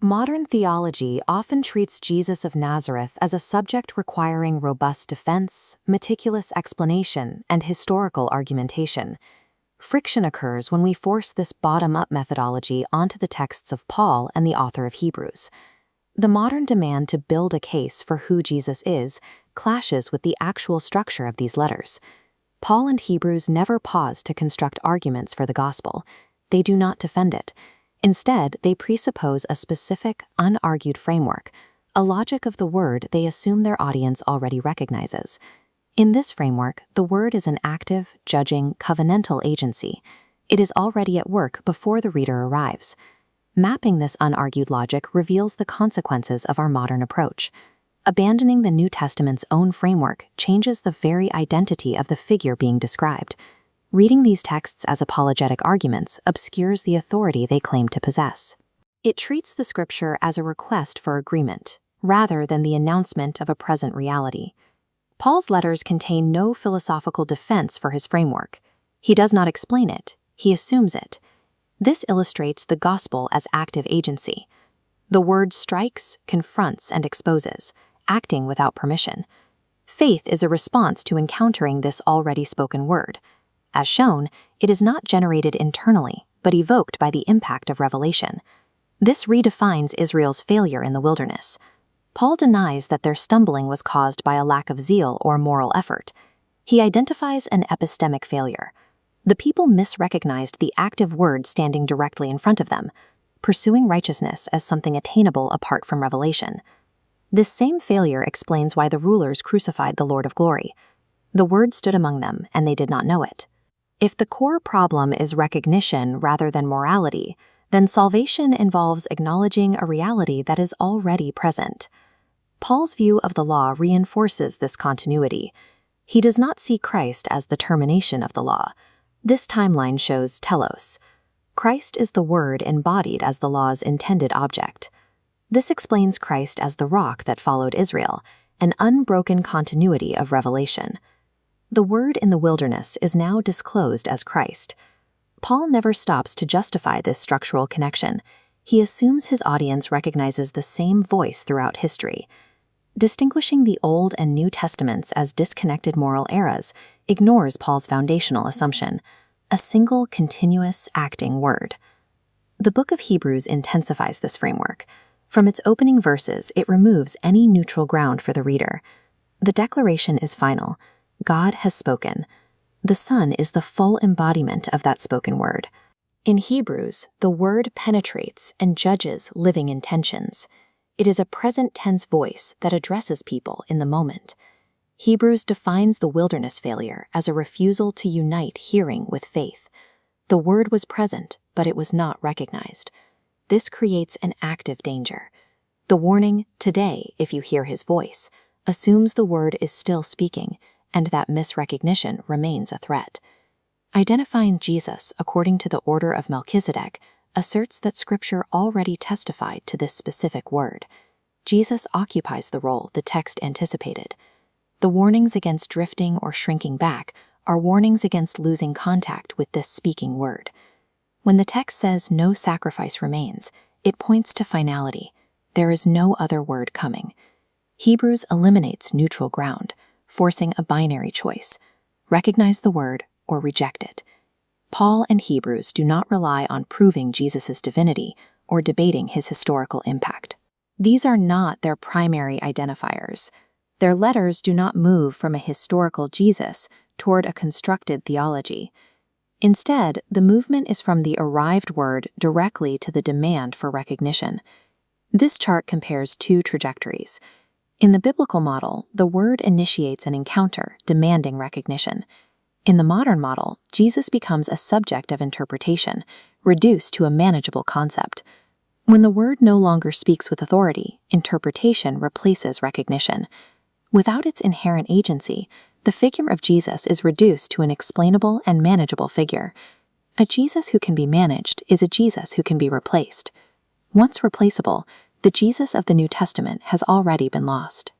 Modern theology often treats Jesus of Nazareth as a subject requiring robust defense, meticulous explanation, and historical argumentation. Friction occurs when we force this bottom-up methodology onto the texts of Paul and the author of Hebrews. The modern demand to build a case for who Jesus is clashes with the actual structure of these letters. Paul and Hebrews never pause to construct arguments for the gospel. They do not defend it. Instead, they presuppose a specific, unargued framework, a logic of the word they assume their audience already recognizes. In this framework, the word is an active, judging, covenantal agency. It is already at work before the reader arrives. Mapping this unargued logic reveals the consequences of our modern approach. Abandoning the New Testament's own framework changes the very identity of the figure being described. Reading these texts as apologetic arguments obscures the authority they claim to possess. It treats the scripture as a request for agreement, rather than the announcement of a present reality. Paul's letters contain no philosophical defense for his framework. He does not explain it, he assumes it. This illustrates the gospel as active agency. The word strikes, confronts, and exposes, acting without permission. Faith is a response to encountering this already spoken word. As shown, it is not generated internally, but evoked by the impact of revelation. This redefines Israel's failure in the wilderness. Paul denies that their stumbling was caused by a lack of zeal or moral effort. He identifies an epistemic failure. The people misrecognized the active word standing directly in front of them, pursuing righteousness as something attainable apart from revelation. This same failure explains why the rulers crucified the Lord of glory. The word stood among them, and they did not know it. If the core problem is recognition rather than morality, then salvation involves acknowledging a reality that is already present. Paul's view of the law reinforces this continuity. He does not see Christ as the termination of the law. This timeline shows telos. Christ is the Word embodied as the law's intended object. This explains Christ as the rock that followed Israel, an unbroken continuity of revelation. The Word in the wilderness is now disclosed as Christ. Paul never stops to justify this structural connection. He assumes his audience recognizes the same voice throughout history. Distinguishing the Old and New Testaments as disconnected moral eras ignores Paul's foundational assumption, a single, continuous, acting word. The book of Hebrews intensifies this framework. From its opening verses, it removes any neutral ground for the reader. The declaration is final. God has spoken. The Son is the full embodiment of that spoken word. In Hebrews, the word penetrates and judges living intentions. It is a present tense voice that addresses people in the moment. Hebrews defines the wilderness failure as a refusal to unite hearing with faith. The word was present, but it was not recognized. This creates an active danger. The warning, "Today, if you hear his voice," assumes the word is still speaking, and that misrecognition remains a threat. Identifying Jesus according to the order of Melchizedek asserts that Scripture already testified to this specific word. Jesus occupies the role the text anticipated. The warnings against drifting or shrinking back are warnings against losing contact with this speaking word. When the text says no sacrifice remains, it points to finality. There is no other word coming. Hebrews eliminates neutral ground, forcing a binary choice: recognize the word or reject it. Paul and Hebrews do not rely on proving Jesus' divinity or debating his historical impact. These are not their primary identifiers. Their letters do not move from a historical Jesus toward a constructed theology. Instead, the movement is from the arrived word directly to the demand for recognition. This chart compares two trajectories. In the biblical model, the word initiates an encounter demanding recognition. In the modern model, Jesus becomes a subject of interpretation, reduced to a manageable concept. When the word no longer speaks with authority, interpretation replaces recognition. Without its inherent agency, the figure of Jesus is reduced to an explainable and manageable figure. A Jesus who can be managed is a Jesus who can be replaced. Once replaceable, the Jesus of the New Testament has already been lost.